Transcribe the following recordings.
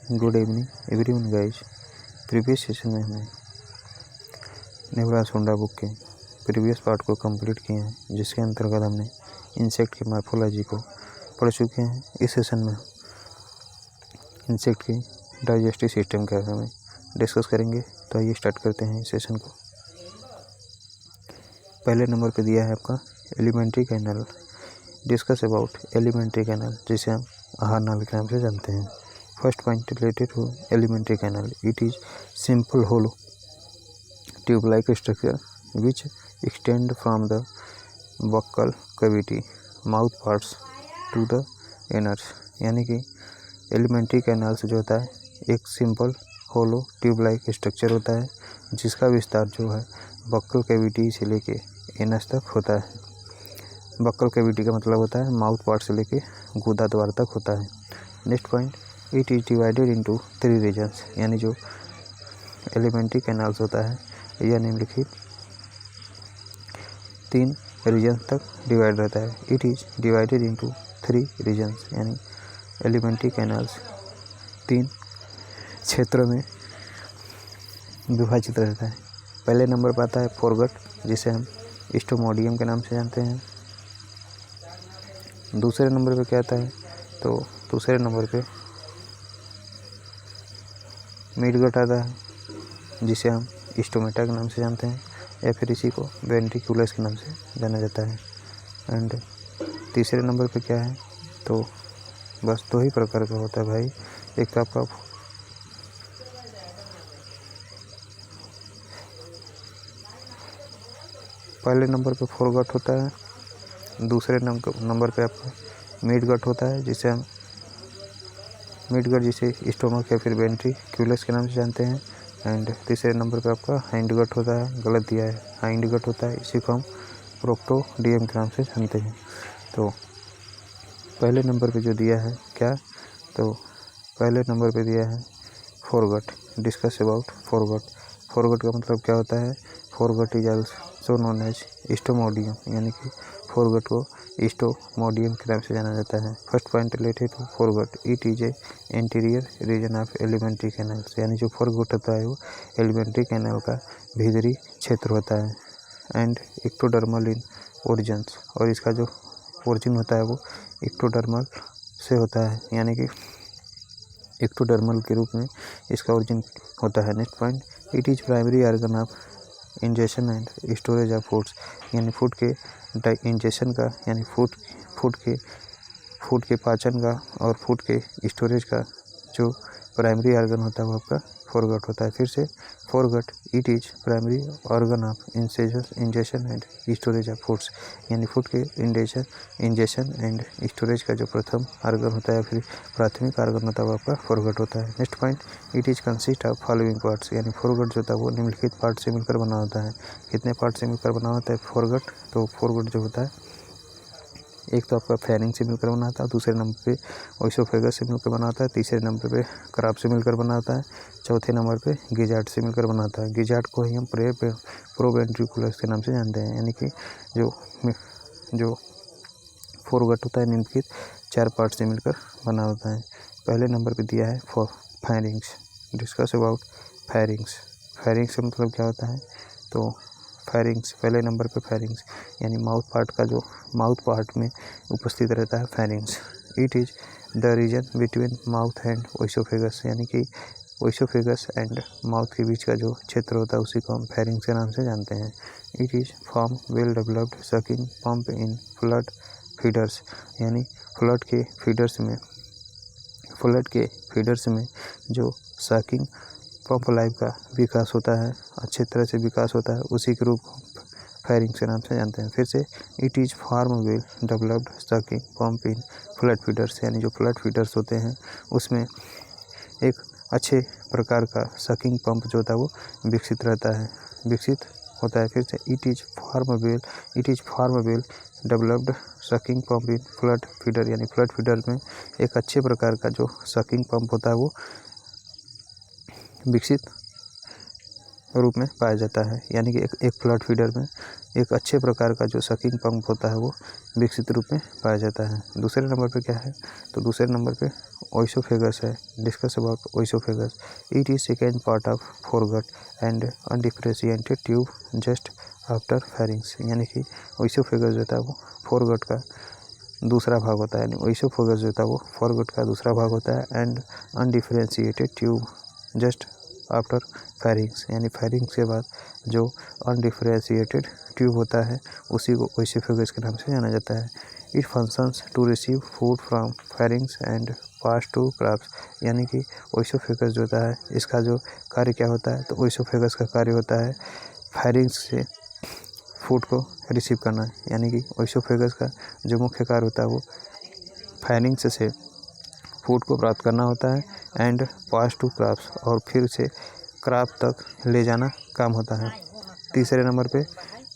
Good evening everyone guys. Previous session में हमने नेवलास Honda book के प्रीवियस पार्ट को कंप्लीट किए हैं, जिसके अंतर्गत हमने इंसेक्ट की मॉर्फोलॉजी को पढ़ चुके हैं। इस सेशन में इंसेक्ट की डाइजेस्टिव सिस्टम के बारे में डिस्कस करेंगे। तो आइए स्टार्ट करते हैं इस सेशन को। पहले नंबर पे दिया है आपका alimentary canal. Discuss about alimentary canal, जिसे हम आहार नाल के नाम से जानते हैं। First point related to alimentary canal, it is simple hollow tube like structure which extend from the buccal cavity mouth parts to the anus. यानी कि एलिमेंट्री कैनल्स जो होता है एक simple hollow tube like structure होता है, जिसका विस्तार जो है बक्कल कैविटी से लेके इनर्स तक होता है। बक्कल कैविटी का मतलब होता है माउथ पार्ट से लेके गुदा द्वार तक होता है। Next point, it is divided into 3 regions. यानी जो एलिमेंट्री कैनाल्स होता है यह निम्नलिखित 3 रीजन्स तक डिवाइड रहता है। It is divided into 3 regions, यानी एलिमेंट्री कैनाल्स 3 क्षेत्रों में विभाजित रहता है। पहले नंबर पर आता है फोरगट, जिसे हम स्टोमोडियम के नाम से जानते हैं। दूसरे नंबर पे क्या आता है, तो दूसरे नंबर पे मिडगट आता है, जिसे हम स्टोमेटा के नाम से जानते हैं, या फिर इसी को वेंट्रिकुलस के नाम से जाना जाता है। एंड तीसरे नंबर पे क्या है, तो बस 2 ही प्रकार का होता है भाई। एक तो आपका पहले नंबर पे फोरगट होता है, दूसरे नंबर पे आपका मिडगट होता है, जिसे हम मिडगट जिसे स्टोमक या फिर वेंट्रिकुलस के नाम से जानते हैं। एंड तीसरे नंबर पे आपका हाइंडगट होता है, गलत दिया है, हाइंडगट होता है, इसी को हम प्रोक्टोडियम के नाम से जानते हैं। तो पहले नंबर पे जो दिया है क्या, तो पहले नंबर पे दिया है foregut. Discuss about foregut. Foregut का मतलब क्या होता है, foregut is also known as stomodeum, यानी कि फोरगट को स्टोमोडियम के नाम से जाना जाता है। First point related to foregut, it is a interior region of alimentary canals. यानी जो फोरगट होता है वो एलिमेंट्री कैनल का भीतरी क्षेत्र होता है। एंड एक्टोडर्मल इन ओरिजिन्स, और इसका जो ओरिजिन होता है वो एक्टोडर्मल से होता है, यानी कि एक्टोडर्मल के रूप में इसका ओरिजिन होता है। Next point, it is primary organ of ingestion and storage of foods. यानी फूड के इंजेशन का, यानी फूड के पाचन का और फूड के स्टोरेज का जो प्राइमरी ऑर्गन होता है वो आपका फोरगट होता है। फिर से foregut, it is primary organ of ingestion and storage of foods. यानी फूड के इंजेशन एंड स्टोरेज का जो प्रथम ऑर्गन होता है, फिर प्राथमिक ऑर्गन होता है वो आपका फोरगट होता है। Next point, it is consist of following parts. यानी फोरगट जो होता है वो निम्नलिखित पार्ट से मिलकर बना होता है। कितने पार्ट से मिलकर बना होता है फोरगट, तो फोरगट जो होता है एक तो आपका फेरिंग्स से मिलकर बना होता है, दूसरे नंबर पे ओइसोफेगस से मिलकर बना होता है, तीसरे नंबर पे क्राप से मिलकर बना होता है, चौथे नंबर पे गिजार्ड से मिलकर बना होता है। गिजार्ड को ही हम प्रोवेंट्रिकुलस के नाम से जानते हैं। यानी कि जो फोरगट होता है निम्नलिखित 4 पार्ट से मिलकर बना होता है। पहले नंबर पे दिया है pharynx. Discuss about pharynx. Pharynx का मतलब क्या होता है, तो फेरिंग्स पहले नंबर पे फेरिंग्स, यानी माउथ पार्ट का जो माउथ पार्ट में उपस्थित रहता है pharynx. It is the region between mouth and oesophagus. यानी कि ओइसोफेगस एंड माउथ के बीच का जो क्षेत्र होता है उसी को हम फेरिंग्स के नाम से जानते हैं। It is form well developed sucking pump in flood feeders. यानी फ्लड के फीडर्स में जो सकिंग पंप लाइफ का विकास होता है, अच्छे तरह से विकास होता है, उसी के रूप को फेरिंग्स के नाम से जानते हैं। फिर से it is form well developed sucking pump in flood feeders. यानी जो फ्लड फीडर्स होते हैं उसमें एक अच्छे प्रकार का सकिंग पंप जो होता है वो विकसित होता है। फिर से it is form well developed sucking pump in fluid feeder. यानी फ्लड फीडर में एक अच्छे प्रकार का जो सकिंग पंप होता है वो विकसित रूप में पाया जाता है। यानी कि एक फ्लड फीडर में एक अच्छे प्रकार का जो सकिंग पंप होता है वो विकसित रूप में पाया जाता है। दूसरे नंबर पे क्या है, तो दूसरे नंबर पे ओइसोफेगस है, discuss about oesophagus. It is second part of foregut and undifferentiated tube just after pharynx, यानी कि ओइसोफेगस जो था वो फोरगट का दूसरा भाग होता है, यानी ओइसोफेगस जो था वो फोरगट का दूसरा भाग होता है and undifferentiated tube just after pharynx, यानी फेरिंग्स के बाद जो अनडिफरेंशिएटेड ट्यूब होता है उसी को ओइसोफेगस के नाम से जाना जाता है। It functions to receive food from pharynx and pass to crops, यानी कि ओइसोफेगस जो होता है इसका जो कार्य क्या होता है, तो ओइसोफेगस का कार्य होता है फेरिंग्स से फूड को रिसीव करना, यानी कि ओइसोफेगस का जो मुख्य कार्य होता है वो फेरिंग्स से फूड को प्राप्त करना होता है एंड पास टू क्राफ्स, और फिर से क्राप तक ले जाना काम होता है। तीसरे नंबर पे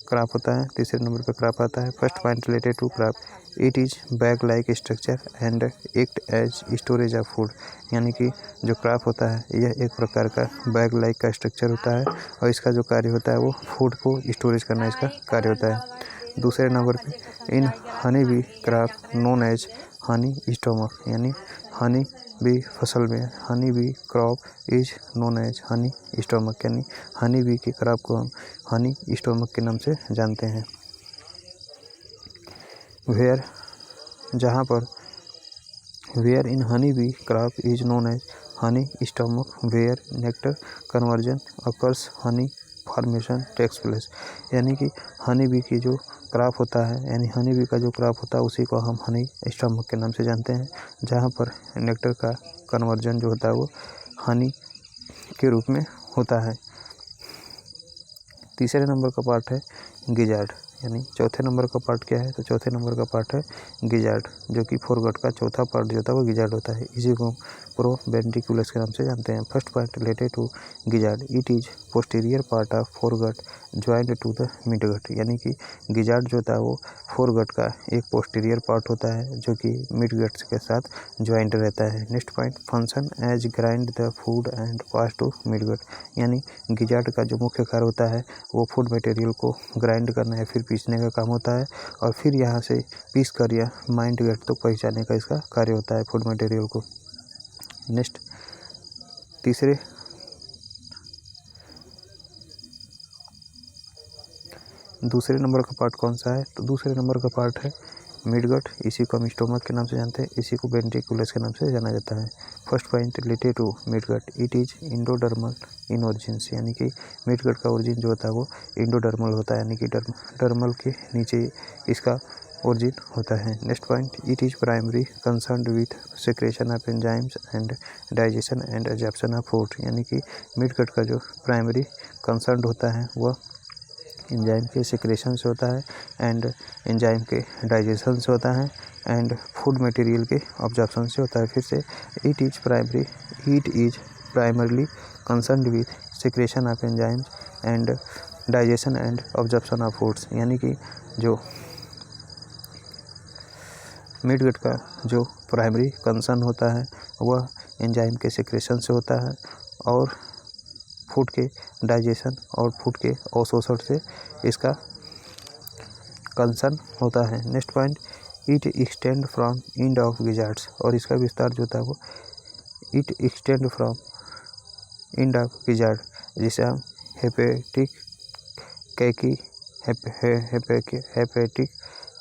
क्राप होता है, तीसरे नंबर पे क्राप आता है। First point related to crop, it is bag like structure and act as storage of food, यानी कि जो क्राप होता है यह एक प्रकार का बैग लाइक का स्ट्रक्चर होता है और इसका जो कार्य होता है वो फूड को स्टोरेज करना इसका कार्य होता है। दूसरे नंबर पे in honey bee crop known as honey stomach, यानी हनी बी फसल में honey bee crop is known as honey stomach, यानी हनी बी की क्रॉप को हम हनी स्टोमक के नाम से जानते हैं। वेयर जहाँ पर where in honey bee crop is known as honey stomach where nectar conversion occurs honey formation takes place, यानी कि हनी बी की जो क्रॉप होता है, यानी हनी बी का जो क्रॉप होता है उसी को हम हनी स्टोमक के नाम से जानते हैं, जहाँ पर नेक्टर का कन्वर्जन जो होता है वो हनी के रूप में होता है। तीसरे नंबर का पार्ट है गिजार्ड, यानी चौथे नंबर का पार्ट क्या है, तो चौथे नंबर का पार्ट है गिजार्ड, जो कि फोरगट का चौथा पार्ट जो होता है वो गिजार्ड होता है। इसी को प्रोवेंट्रिकुलस के नाम से जानते हैं। First point related to gizzard, it is posterior part of foregut joint to the midgut, यानी कि गिजार्ड जो होता है वो फोरगट का एक पोस्टीरियर पार्ट होता है जो कि मिडगट्स के साथ ज्वाइंट रहता है। Next point, function as grind the food and pass to midgut, यानी गिजार्ड का जो मुख्य कार्य होता है वो फूड मटेरियल को ग्राइंड करना है, फिर पीसने का काम होता है और फिर यहाँ से पीस कर या माइंड गट तक पहुँचाने का इसका कार्य होता है फूड मटेरियल को। नेक्स्ट दूसरे नंबर का पार्ट कौन सा है, तो दूसरे नंबर का पार्ट है मिडगट, इसी को हम स्टोमक के नाम से जानते हैं, इसी को वेंट्रिकुलस के नाम से जाना जाता है। First point related to midgut, it is endodermal in origins, यानी कि मिडगट का ओरिजिन जो होता है वो इंडोडर्मल होता है, यानी कि डर्मल के नीचे इसका ओरिजिन होता है। Next point, it is primary concerned with secretion of enzymes and digestion and absorption of food, यानी कि मिडगट का जो प्राइमरी कंसर्न्ड होता है वह एंजाइम के सिक्रेशन से होता है एंड एंजाइम के डाइजेशन से होता है एंड फूड मटेरियल के ऑब्जॉर्प्शन से होता है। फिर से it is primarily concerned with secretion of enzymes and digestion and absorption of foods, यानी कि जो मिडगट का जो प्राइमरी कंसर्न होता है वह एंजाइम के सिक्रेशन से होता है और फूड के डाइजेशन और फूड के अवशोषण से इसका कंसर्न होता है। Next point, it extend from end of gizzards, और इसका विस्तार जो होता है वो it extend from end of gizzard, जिसे हम hepatic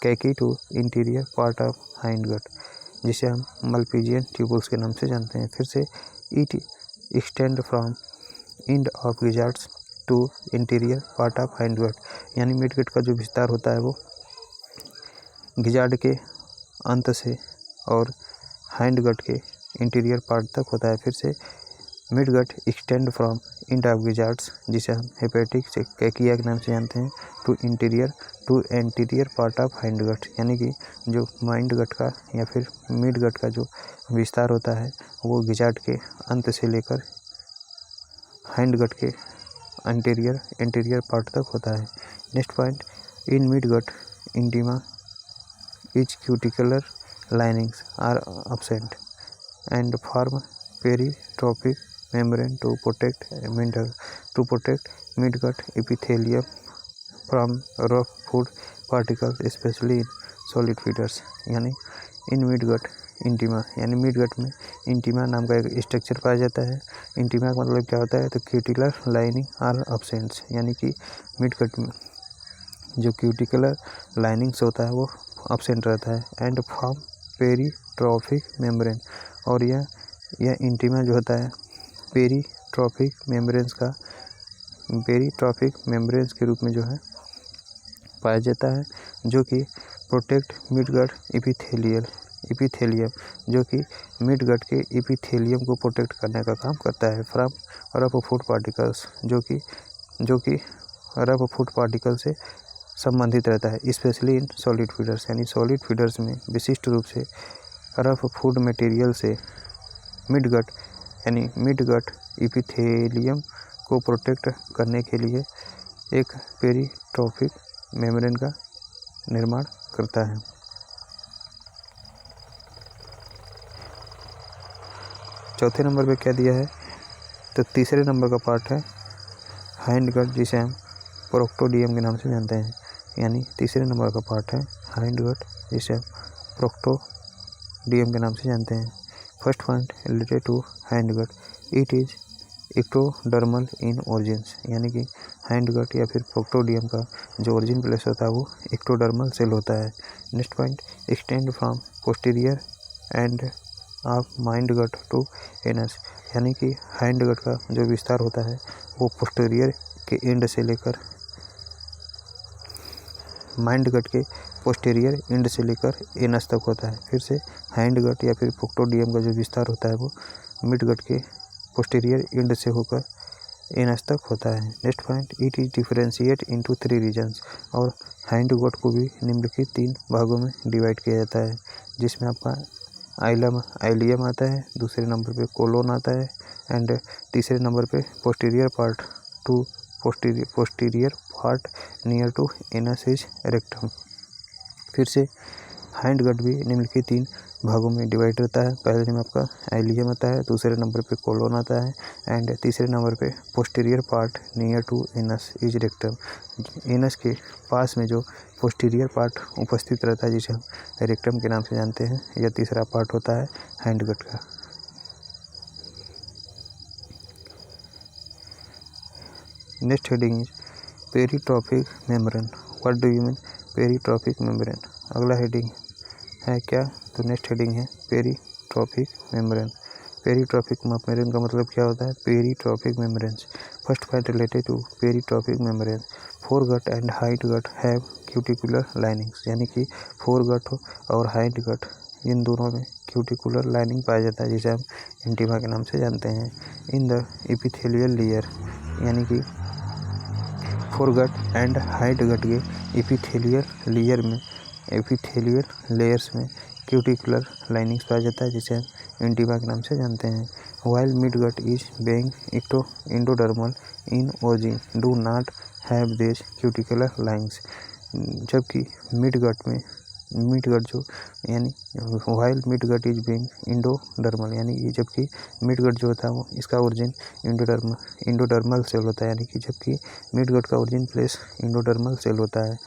caeca to interior part of hind gut, जिसे हम मल्पीजियन ट्यूबल्स के नाम से जानते हैं। फिर से it extend from end of gizzards to interior part of hind gut, यानी मिडगट का जो विस्तार होता है वो गिजार्ड के अंत से और हाइंड गट के इंटीरियर पार्ट तक होता है। फिर से midgut extend from end of gizzards, जिसे हम हेपेटिक कैकिया के नाम से जानते हैं, to anterior part of hind gut, यानी कि जो माइंड गट का या फिर मिड गट का जो विस्तार होता है वो गिजार्ड के अंत से लेकर हाइंड गट के एंटीरियर पार्ट तक होता है। Next point, in mid gut intima each cuticular linings are absent and form peritrophic membrane to protect midgut epithelium from rough food particles, especially in solid feeders, यानी इन midgut intima, यानी mid gut में intima नाम का एक structure पाया जाता है। Intima का मतलब क्या होता है, तो क्यूटिकुलर लाइनिंग आर अब्सेंट्स, यानी कि मिड गट में जो क्यूटिकुलर लाइनिंग्स होता है वो अब्सेंट रहता है। एंड फॉर्म पेरीट्रॉफिक मेम्ब्रेन, और यह इंटीमा जो होता है पेरीट्रॉफिक मेम्ब्रेन्स के रूप में जो है पाया जाता है, जो कि प्रोटेक्ट मिडगट इपिथेलियम, जो कि मिडगट के इपिथेलियम को प्रोटेक्ट करने का काम करता है फ्रॉम रफ फूड पार्टिकल्स, जो कि रफ फूड पार्टिकल से संबंधित रहता है, स्पेशली इन सॉलिड फीडर्स, यानी सॉलिड फीडर्स में विशिष्ट रूप से रफ फूड मटेरियल से मिडगट इपिथेलियम को प्रोटेक्ट करने के लिए एक पेरीट्रॉफिक मेम्ब्रेन का निर्माण करता है। चौथे नंबर पे क्या दिया है, तो तीसरे नंबर का पार्ट है हाइंड गट, जिसे हम प्रोक्टोडियम के नाम से जानते हैं, यानी तीसरे नंबर का पार्ट है हाइंड गट, जिसे हम प्रोक्टोडियम के नाम से जानते हैं। First point related to hind gut, it is ectodermal in origins, यानी कि हाइंड गट या फिर प्रोक्टोडियम का जो ओरिजिन प्लेस होता है वो एक्टोडर्मल सेल होता है। Next point, extend from posterior end of mid gut to anus, यानी कि हाइंड गट का जो विस्तार होता है वो पोस्टीरियर के एंड से लेकर माइंड गट के पोस्टीरियर एंड से लेकर एनस तक होता है। फिर से हाइंड गट या फिर प्रोक्टोडियम का जो विस्तार होता है वो मिड गट के पोस्टीरियर एंड से होकर एनस तक होता है। Next point, it is differentiate into 3 regions, और हाइंड गट को भी निम्नलिखित 3 भागों में डिवाइड किया जाता है, जिसमें आपका आइलियम आता है, दूसरे नंबर पे कोलोन आता है, एंड तीसरे नंबर पे posterior part near to anus is rectum. फिर से हाइंड गट भी निम्नलिखित 3 भागों में डिवाइड रहता है। पहले में आपका आइलियम आता है, दूसरे नंबर पे कोलोन आता है, एंड तीसरे नंबर पे posterior part near to anus is rectum, anus के पास में जो पोस्टीरियर पार्ट उपस्थित रहता है जिसे हम रेक्टम के नाम से जानते हैं, यह तीसरा पार्ट होता है हाइंड गट का। Next heading is peritrophic membrane, what do you mean peritrophic membrane. अगला हेडिंग है क्या, तो नेक्स्ट हेडिंग है पेरीट्रॉफिक मेम्ब्रेन। पेरीट्रॉफिक मेम्ब्रेन का मतलब क्या होता है, peritrophic membranes. First point related to peritrophic membrane, foregut and hind gut have cuticular linings, यानी कि फोरगट और हाइंड गट इन दोनों में क्यूटिकुलर लाइनिंग पाया जाता है, जिसे हम इंटीमा के नाम से जानते हैं। इन द एपिथेलियल लेयर, यानी कि फोरगट एंड हाइंड गट के एपिथेलियल लेयर्स में क्यूटिकुलर लाइनिंग्स पाया जाता है, जिसे हम इंटीमा के नाम से जानते हैं। While mid gut is being endodermal in origin do not have this cuticular lines, जबकि मिड गट जो यानी while mid gut is being endodermal, यानी कि जबकि मिड गट जो होता है वो इसका ओरिजिन इंडोडर्मल सेल होता है, यानी कि जबकि मिड गट का ओरिजिन प्लेस इंडोडर्मल सेल होता है,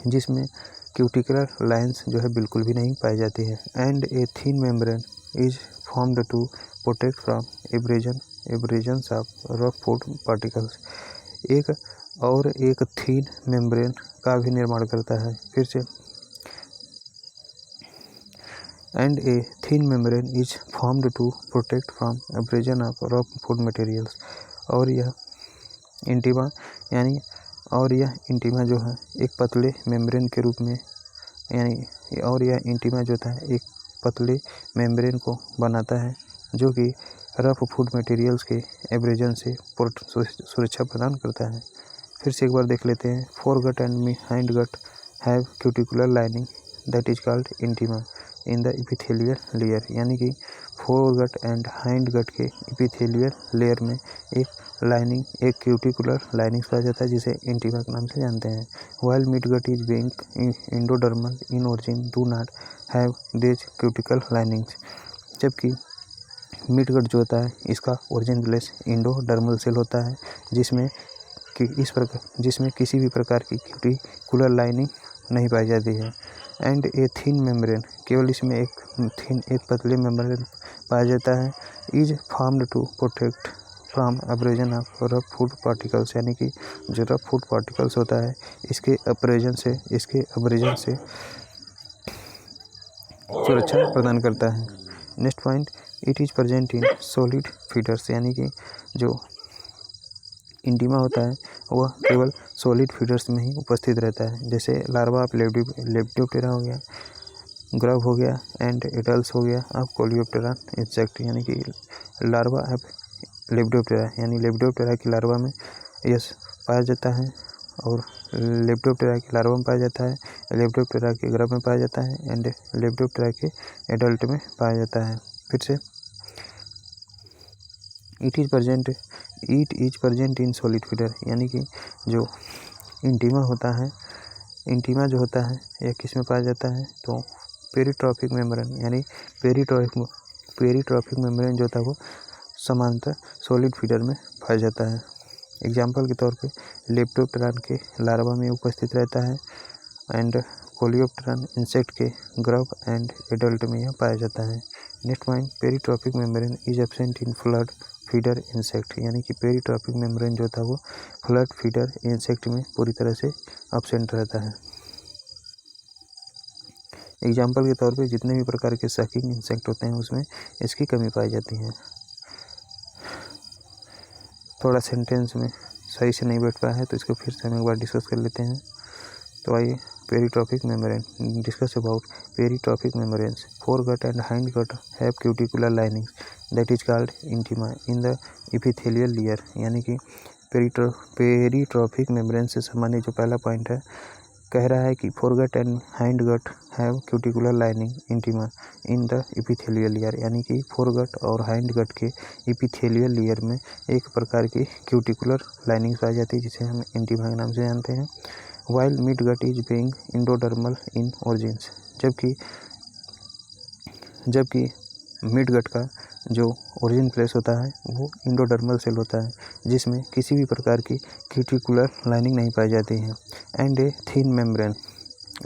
जिसमें क्यूटिकुलर लाइंस जो है बिल्कुल भी नहीं पाई जाती है। And a thin membrane is formed to protect from abrasions of rough food particles, एक थिन मेम्ब्रेन का भी निर्माण करता है। फिर से and a thin membrane is formed to protect from abrasion of rough food materials, और यह इंटीमा जो है एक पतले मेम्ब्रेन के रूप में यह इंटीमा जो होता है एक पतले मेम्ब्रेन को बनाता है, जो कि रफ फूड मटेरियल्स के एब्रेजन से सुरक्षा प्रदान करता है। फिर से एक बार देख लेते हैं, foregut and hind gut have cuticular lining that is called intima in the epithelial layer, यानी कि फोरगट एंड हाइंड गट के एपिथेलियल लेयर में एक क्यूटिकुलर लाइनिंग्स पाया जाता है, जिसे इंटीमा के नाम से जानते हैं। While mid gut is being endodermal in origin do not have this cuticle linings, जबकि मिड गट जो होता है इसका ओरिजिन प्लेस इंडोडर्मल सेल होता है, जिसमें किसी भी प्रकार की क्यूटिकुलर लाइनिंग नहीं पाई जाती है। एंड ए थिन मेम्ब्रेन, केवल इसमें एक पतले मेम्ब्रेन पाया जाता है, is formed to protect from abrasion of rough food particles, यानी कि जो रफ फूड पार्टिकल्स होता है इसके अब्रेजन से सुरक्षा प्रदान करता है। Next point, it is present in solid feeders, यानी कि जो इंटीमा होता है वह केवल सॉलिड फीडर्स में ही उपस्थित रहता है, जैसे लार्वा ऑफ लेपिडोप्टेरा हो गया, ग्रब हो गया एंड एडल्ट हो गया ऑफ कोलियोप्टेरा इंसेक्ट, यानी कि लार्वा ऑफ लेपिडोप्टेरा, यानी लेपिडोप्टेरा की लार्वा में यह पाया जाता है और लेपिडोप्टेरा की लार्वा में पाया जाता है, लेपिडोप्टेरा के ग्रब में पाया जाता है एंड लेपिडोप्टेरा के एडल्ट में पाया जाता है। फिर से it is present in solid feeder, यानी कि जो इंटीमा जो होता है यह किस में पाया जाता है, तो पेरिट्रॉफिक मेम्ब्रेन, यानी पेरिट्रॉफिक मेम्ब्रेन जो था वो समांतर सॉलिड फीडर में पाया जाता है। एग्जाम्पल के तौर पे लेपिडोप्टेरन के लार्वा में उपस्थित रहता है एंड कोलियोप्टेरन इंसेक्ट के ग्रब एंड एडल्ट में यह पाया जाता है। Next point, peritrophic membrane is absent in fluid feeder insect, यानी कि पेरिट्रॉफिक मेम्ब्रेन जो था वो फ्लड फीडर इंसेक्ट में पूरी तरह से एब्सेंट रहता है। एग्जाम्पल के तौर पे जितने भी प्रकार के सकिंग इंसेक्ट होते हैं उसमें इसकी कमी पाई जाती है। थोड़ा सेंटेंस में सही से नहीं बैठ पाया है तो इसको फिर से हम एक बार डिस्कस कर लेते हैं। तो आइए, peritrophic membrane, discuss about peritrophic membranes. Foregut and hindgut have cuticular linings that is called intima in the epithelial layer, यानी कि पेरिट्रॉफिक मेम्ब्रेन से संबंधित जो पहला पॉइंट है कह रहा है कि foregut and hindgut have cuticular lining intima in the epithelial layer, यानी कि फोरगट और हाइंडगट के इपिथेलियल लेयर में एक प्रकार की क्यूटिकुलर लाइनिंग पाई जाती है जिसे हम इंटीमा के नाम से जानते हैं। While midgut is being endodermal in origins, जबकि मिडगट का जो ओरिजिन प्लेस होता है वो इंडोडर्मल सेल होता है जिसमें किसी भी प्रकार की क्यूटिकुलर लाइनिंग नहीं पाई जाती है। एंड ए थिन मेम्ब्रेन,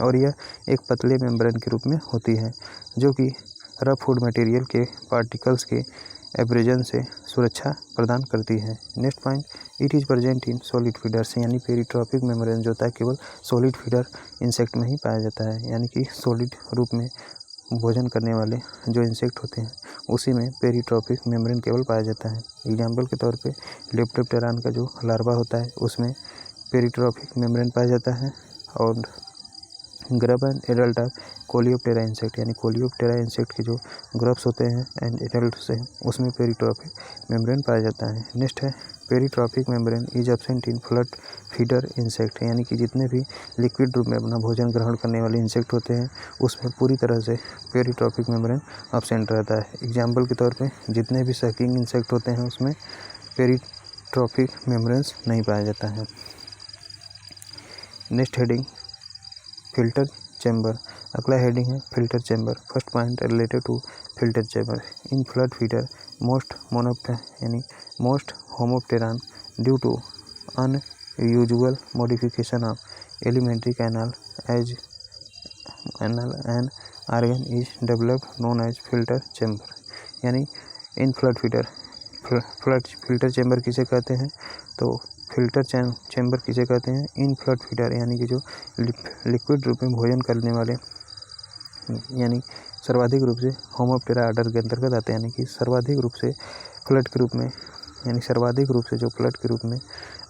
और यह एक पतले मेम्ब्रेन के रूप में होती है जो कि रफ फूड मटेरियल के पार्टिकल्स के एब्रेजन से सुरक्षा प्रदान करती है। Next point, it is present in solid feeders, यानी पेरिट्रॉफिक मेम्ब्रेन जो होता है केवल सॉलिड फीडर इंसेक्ट में ही पाया जाता है, यानी कि सॉलिड रूप में भोजन करने वाले जो इंसेक्ट होते हैं उसी में पेरिट्रॉफिक मेम्ब्रेन केवल पाया जाता है। एग्जाम्पल के तौर पे लेपिडोप्टेरन का जो लार्वा होता है उसमें पेरिट्रॉफिक मेम्ब्रेन पाया जाता है और grub and adult of Coleoptera insect, यानी कोलियोप्टेरा इंसेक्ट के जो ग्रब्स होते हैं एंड एडल्ट हैं उसमें पेरिट्रॉफिक मेम्ब्रेन पाया जाता है। नेक्स्ट है, peritrophic membrane is absent in fluid feeder insect, यानी कि जितने भी लिक्विड रूप में अपना भोजन ग्रहण करने वाले इंसेक्ट होते हैं उसमें पूरी तरह से पेरिट्रॉफिक मेम्ब्रेन एब्सेंट रहता है। एग्जाम्पल के तौर पे जितने भी सकिंग इंसेक्ट होते हैं उसमें पेरिट्रॉफिक मेम्ब्रेन्स नहीं पाया जाता है। नेक्स्ट हेडिंग, फिल्टर चैम्बर, अगला हेडिंग है filter chamber. First point related to filter chamber in fluid feeder most homopteran due to unusual modification of alimentary canal as an organ is developed known as filter chamber, यानी in flood filter chamber किसे कहते हैं, तो filter chamber किसे कहते हैं, इन fluid feeder, यानी कि जो लिक्विड रूप में भोजन करने वाले यानी सर्वाधिक रूप से होमोप्टेरा आर्डर के अंतर्गत आते हैं, यानी कि सर्वाधिक रूप से फ्लड के रूप में, यानी सर्वाधिक रूप से जो फ्लड के रूप में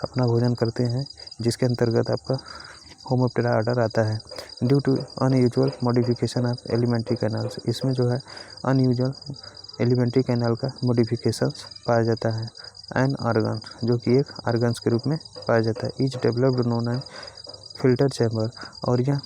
अपना भोजन करते हैं जिसके अंतर्गत आपका होमोप्टेरा आर्डर आता है। Due to unusual modification of alimentary canals, इसमें जो है अनयूजुअल एलिमेंट्री कैनाल का मॉडिफिकेशंस पाया जाता है। एन आर्गन, जो कि एक आर्गन्स के रूप में पाया जाता है, is developed known as filter chamber, और यह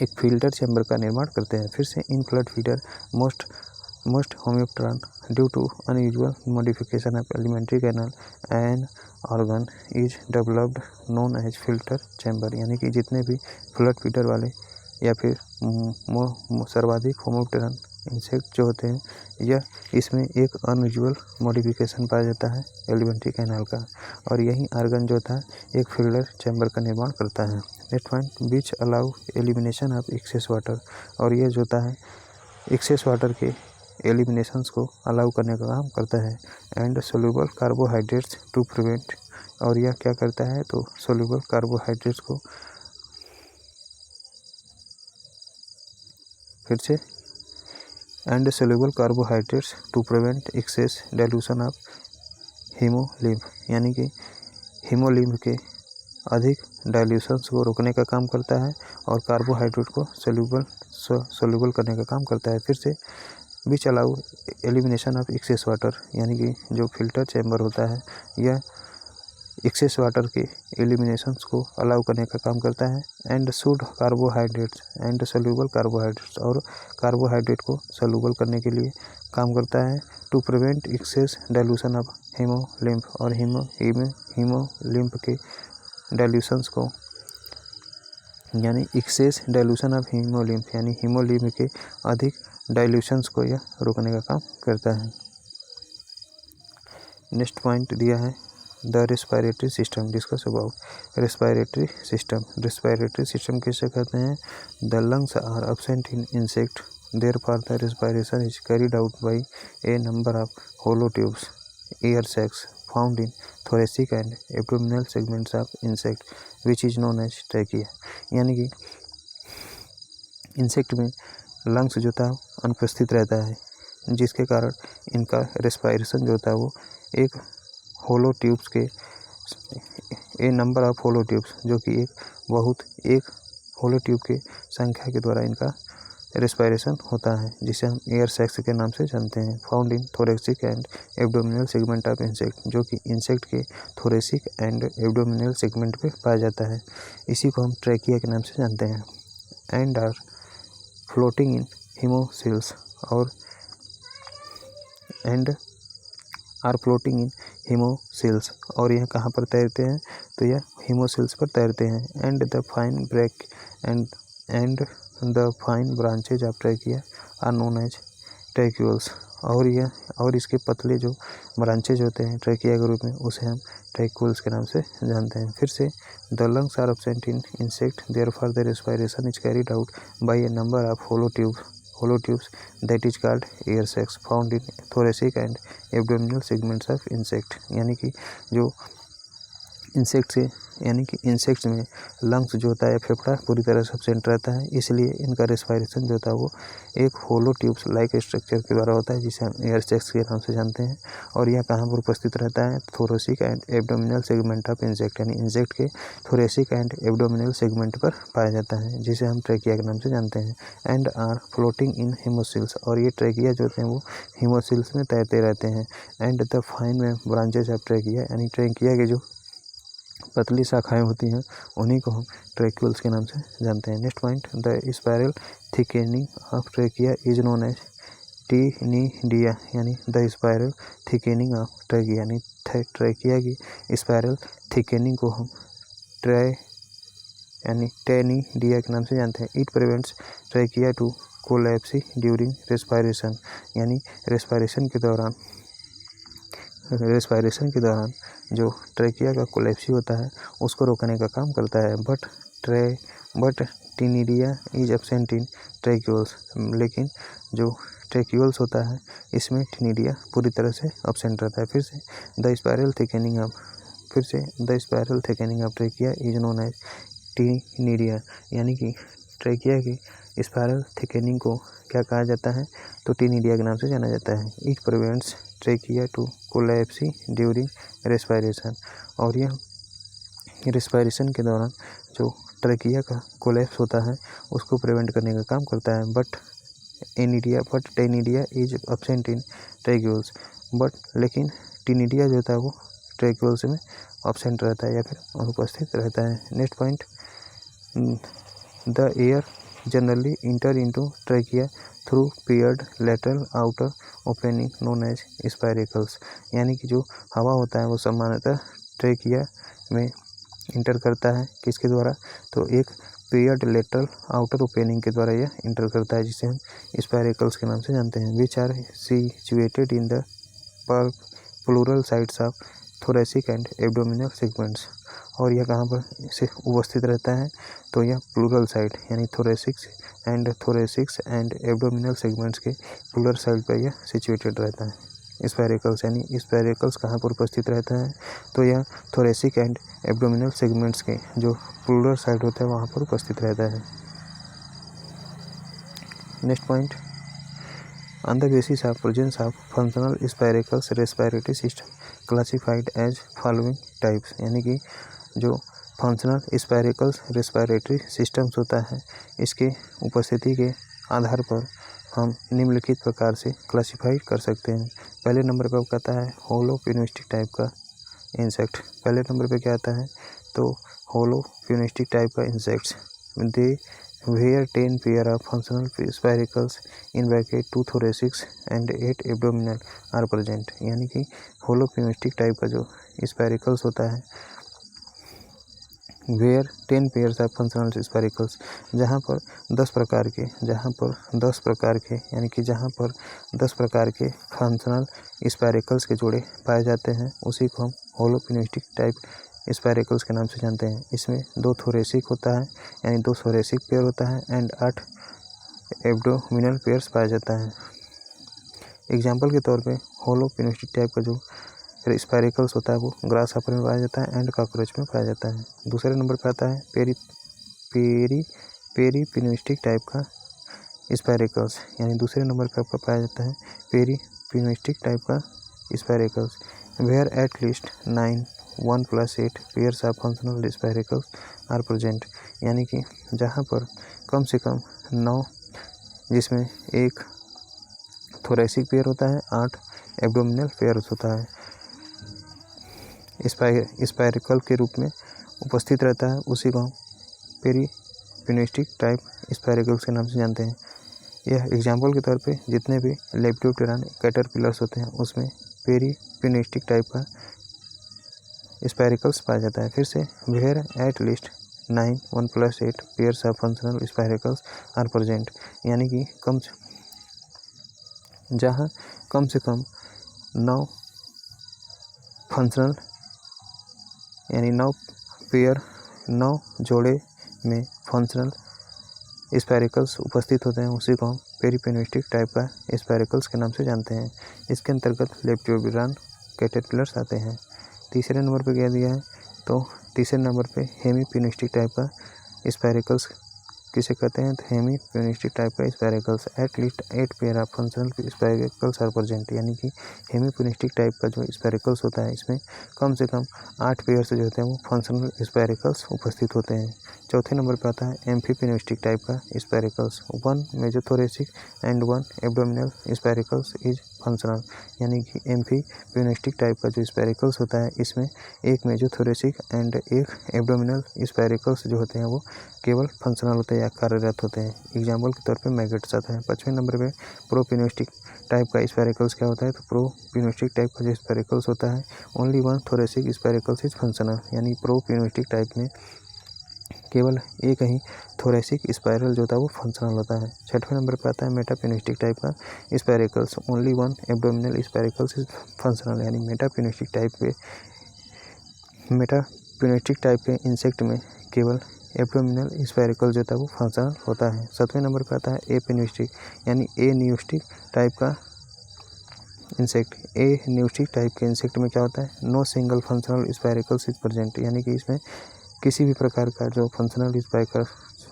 एक फिल्टर चैम्बर का निर्माण करते हैं। फिर से in fluid feeder most homopteran due to unusual modification of alimentary canal an organ is developed known as filter chamber, यानी कि जितने भी फ्लड फीडर वाले या फिर सर्वाधिक होमोप्टेरन इंसेक्ट जो होते हैं यह इसमें एक अनयूजुअल मॉडिफिकेशन पाया जाता है एलिमेंट्री कैनाल का, और यही आर्गन जो था एक फिल्टर चैम्बर का निर्माण करता है। Next point, which allow elimination of excess water, और यह जो होता है एक्सेस वाटर के एलिमिनेशंस को अलाउ करने का काम करता है। And soluble carbohydrates to prevent, और यह क्या करता है तो सोल्यूबल कार्बोहाइड्रेट्स को फिर से and soluble carbohydrates to prevent excess dilution of haemolymph, यानी कि हीमोलिम्फ के अधिक डाइल्यूशंस को रोकने का काम करता है और कार्बोहाइड्रेट को सोल्यूबल करने का काम करता है। फिर से which allow elimination of excess water, यानी कि जो फिल्टर चैम्बर होता है यह एक्सेस वाटर के एलिमिनेशंस को अलाउ करने का काम करता है। And should carbohydrates and soluble carbohydrates, और कार्बोहाइड्रेट को सोल्यूबल करने के लिए काम करता है। To prevent excess dilution of haemolymph, और हीमोलिम्फ के डाइल्यूशंस को, यानी एक्सेस डाइल्यूशन ऑफ हीमोलिम्फ यानी हीमोलिम्फ के अधिक डाइल्यूशंस को यह रोकने का काम करता है। नेक्स्ट पॉइंट दिया है the respiratory system, discuss about respiratory system. Respiratory system किसे कहते हैं? The lungs are absent in insect, therefore the respiration is carried out by a number of hollow tubes, air sacs found in thoracic and abdominal segments of insect, which is known as trachea। यानी कि insect में lungs जो था अनुपस्थित रहता है, जिसके कारण इनका रेस्पायरेशन जो होता है वो एक होलो ट्यूब्स के ए नंबर ऑफ होलो ट्यूब्स, जो कि एक होलो ट्यूब के संख्या के द्वारा इनका रेस्पायरेशन होता है, जिसे हम एयर सैक्स के नाम से जानते हैं। Found in thoracic and abdominal segment of insect, जो कि इंसेक्ट के थोरेसिक एंड एब्डोमिनल सेगमेंट पे पाया जाता है। इसी को हम ट्रैकिया के नाम से जानते हैं। एंड आर फ्लोटिंग इन हीमोसिल्स, और एंड आर फ्लोटिंग इन हीमोसिल्स, और यह कहाँ पर तैरते हैं तो यह हीमोसिल्स पर तैरते हैं। And the fine break and the fine branches of trachea are known as tracheoles, और इसके पतले जो ब्रांचेज होते हैं ट्रैकिया के रूप में उसे हम ट्रैक्यूल्स के नाम से जानते हैं। फिर से the lungs are absent in insect, therefore the respiration is carried out by a number of hollow tubes that is called air sacs found in thoracic and abdominal segments of insect। यानी कि जो insects में lungs जो होता है फेफड़ा पूरी तरह से एब्सेंट रहता है, इसलिए इनका रेस्पायरेशन जो होता है वो एक होलो ट्यूब्स लाइक स्ट्रक्चर के द्वारा होता है, जिसे हम एयर सैक्स के नाम से जानते हैं। और यह कहाँ पर उपस्थित रहता है? Thoracic and abdominal segment of insect, यानी इंसेक्ट के थोरेसिक एंड एब्डोमिनल सेगमेंट पर पाया जाता है, जिसे हम ट्रैकिया के नाम से जानते हैं। एंड आर फ्लोटिंग इन हीमोसिल्स, और ये ट्रैकिया जो होते हैं वो हीमोसिल्स में तैरते रहते हैं। And the fine branches of trachea, यानी ट्रैकिया के जो पतली शाखाएं होती हैं उन्हीं को हम ट्रैक्यूल्स के नाम से जानते हैं। Next point, the spiral thickening of trachea is known as taenidia, यानी the spiral thickening of trachea, यानी ट्रैकिया की स्पायरल थिकेनिंग को हम टेनिडिया के नाम से जानते हैं। It prevents trachea to collapse during respiration, यानी रेस्पायरेशन के दौरान जो ट्रैकिया का कोलैप्सी होता है उसको रोकने का काम करता है। But taenidia is absent in tracheoles, लेकिन जो ट्रैक्यूल्स होता है इसमें टेनिडिया पूरी तरह से एब्सेंट रहता है। फिर से the spiral thickening of trachea is known as taenidia, यानी कि ट्रैकिया की स्पायरल थिकेनिंग को क्या कहा जाता है तो टेनिडिया के नाम से जाना जाता है। It prevents trachea to collapse during respiration, और यह रेस्पायरेशन के दौरान जो ट्रैकिया का कोलैप्स होता है उसको प्रिवेंट करने का काम करता है। But taenidia is absent in tracheoles, लेकिन टेनिडिया जो होता है वो ट्रैक्यूल्स में एब्सेंट रहता है या फिर अनुपस्थित रहता है। Next point, the air generally enter into trachea through paired lateral outer opening known as spiracles, यानी कि जो हवा होता है वो सामान्यतः ट्रैकिया में इंटर करता है किसके द्वारा तो एक पेयर्ड लेटरल आउटर ओपनिंग के द्वारा यह इंटर करता है, जिसे हम स्पायरिकल्स के नाम से जानते हैं। Which are situated in the pleural sides of thoracic and abdominal segments. और यह कहाँ पर से उपस्थित रहता है, तो यह प्लूरल साइड यानी थोरेसिक्स एंड एब्डोमिनल सेगमेंट्स के प्लूरल साइड पर यह सिचुएटेड रहता है। स्पायरिकल्स यानी स्पायरिकल्स कहाँ पर उपस्थित रहता है, तो यह थोरेसिक एंड एब्डोमिनल सेगमेंट्स के जो प्लूरल साइड होता है वहाँ पर उपस्थित रहता है। Next point, on the basis of presence of functional spiracles respiratory system classified as following types, यानी कि जो फंक्शनल स्पायरिकल्स रेस्पिरेटरी सिस्टम्स होता है इसके उपस्थिति के आधार पर हम निम्नलिखित प्रकार से क्लासिफाई कर सकते हैं। पहले नंबर पर कहता है होलो प्यूनिस्टिक टाइप का इंसेक्ट। पहले नंबर पे क्या आता है, तो होलो प्यूनिस्टिक टाइप का insects they where 10 pair of functional spiracles in bracket 2 thoracics and 8 abdominal are present, यानी कि होलोप्यूनिस्टिक टाइप का जो स्पायरिकल्स होता है where 10 pairs of functional spiracles, जहाँ पर 10 प्रकार के यानी कि जहाँ पर 10 प्रकार के फंक्शनल स्पायरिकल्स के जोड़े पाए जाते हैं उसी को हम होलोप्यूनिस्टिक टाइप स्पायरिकल्स के नाम से जानते हैं। इसमें 2 थोरेसिक होता है यानी 2 थोरेसिक पेयर होता है एंड 8 एब्डोमिनल पेयर्स पाया जाता है। एग्जाम्पल के तौर पे होलोप्यूनिस्टिक टाइप का जो स्पायरिकल्स होता है वो ग्रास हॉपर में पाया जाता है एंड कॉकरोच में पाया जाता है। दूसरे नंबर पर आता है पेरीप्यूनिस्टिक टाइप का स्पायरिकल्स, यानी दूसरे नंबर पर आपका पाया जाता है पेरीप्यूनिस्टिक टाइप का spiracles where at least 9 1 + 8 pairs of functional spiracles are present, यानी कि जहाँ पर कम से कम 9 जिसमें एक थोरेसिक पेयर होता है 8 एब्डोमिनल पेयर्स होता है स्पायरिकल के रूप में उपस्थित रहता है, उसी को हम पेरीप्यूनिस्टिक टाइप स्पायरिकल्स के नाम से जानते हैं। यह एग्जाम्पल के तौर पे जितने भी लेपिडोप्टेरॉन कैटरपिलर्स होते हैं उसमें पेरीप्यूनिस्टिक टाइप का स्पायरिकल्स पाया जाता है। फिर से where at least 9 1 + 8 pairs of functional spiracles are present, यानी कि जहाँ कम से कम 9 फंक्शनल यानी 9 जोड़े में फंक्शनल स्पायरिकल्स उपस्थित होते हैं उसी को हम पेरीप्यूनिस्टिक टाइप का स्पायरिकल्स के नाम से जानते हैं। इसके अंतर्गत लेपिडोप्टेरॉन कैटरपिलर्स आते हैं। तीसरे नंबर पे क्या दिया है, तो तीसरे नंबर पे हेमीप्यूनिस्टिक टाइप का स्पायरिकल्स किसे कहते हैं, तो हेमीप्यूनिस्टिक टाइप का spiracles at least 8 pair of functional spiracles are present, यानी कि हेमीप्यूनिस्टिक टाइप का जो स्पायरिकल्स होता है इसमें कम से कम 8 पेयर से जो होते हैं वो फंक्शनल स्पायरिकल्स उपस्थित होते हैं। चौथे नंबर पर आता है एम्फीप्यूनिस्टिक टाइप का spiracles 1 major thoracic and 1 abdominal spiracles is functional, यानी कि एम्फीप्यूनिस्टिक टाइप का जो स्पायरिकल्स होता है इसमें एक मेजर थोरेसिक एंड एक एब्डोमिनल स्पायरिकल्स जो होते हैं वो केवल फंक्शनल होते हैं या कार्यरत होते हैं। एग्जाम्पल के तौर पे मैगेट्स आता है। 5वें नंबर पे प्रोप्यूनिस्टिक टाइप का स्पायरिकल्स क्या होता है, तो प्रोप्यूनिस्टिक टाइप का जो स्पायरिकल्स होता है only 1 thoracic spiracles is functional, यानी प्रोप्यूनिस्टिक टाइप में केवल एक ही थोरेसिक स्पायरल जो होता है वो फंक्शनल होता है। 6वें नंबर पर आता है मेटाप्यूनिस्टिक टाइप का spiracles only 1 abdominal spiracles is functional, यानी मेटाप्यूनिस्टिक टाइप के इंसेक्ट में केवल एब्डोमिनल स्पायरिकल जो होता है वो फंक्शनल होता है। 7वें नंबर पर आता है एपेन्यूस्टिक यानी एन्यूस्टिक टाइप का इंसेक्ट। एन्यूस्टिक टाइप के इंसेक्ट में क्या होता है, no single functional spiracles is present, यानी कि इसमें किसी भी प्रकार का जो फंक्शनल स्पायरिकल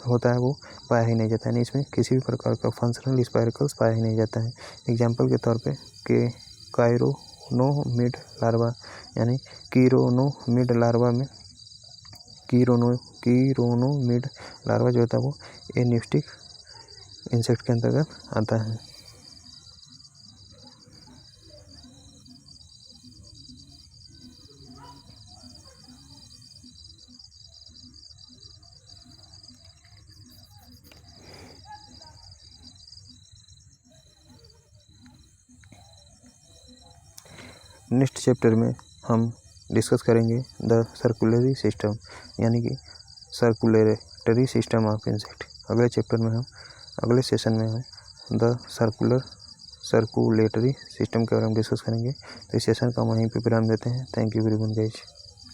होता है वो पाया ही नहीं जाता है, यानी इसमें किसी भी प्रकार का फंक्शनल स्पायरिकल्स पाया ही नहीं जाता है। एग्जाम्पल के तौर पे के कायरोनोमिड लार्वा यानी कीरोनोमिड लार्वा में कीरोनोमिड लार्वा जो होता है वो एन्यूस्टिक इंसेक्ट के अंतर्गत आता है। नेक्स्ट चैप्टर में हम डिस्कस करेंगे द सर्कुलरी सिस्टम, यानी कि सर्कुलेटरी सिस्टम ऑफ इंसेक्ट। अगले चैप्टर में हम अगले सेशन में हम द सर्कुलेटरी सिस्टम के बारे में डिस्कस करेंगे। तो इस सेशन का हम वहीं पे विराम देते हैं। Thank you very much guys.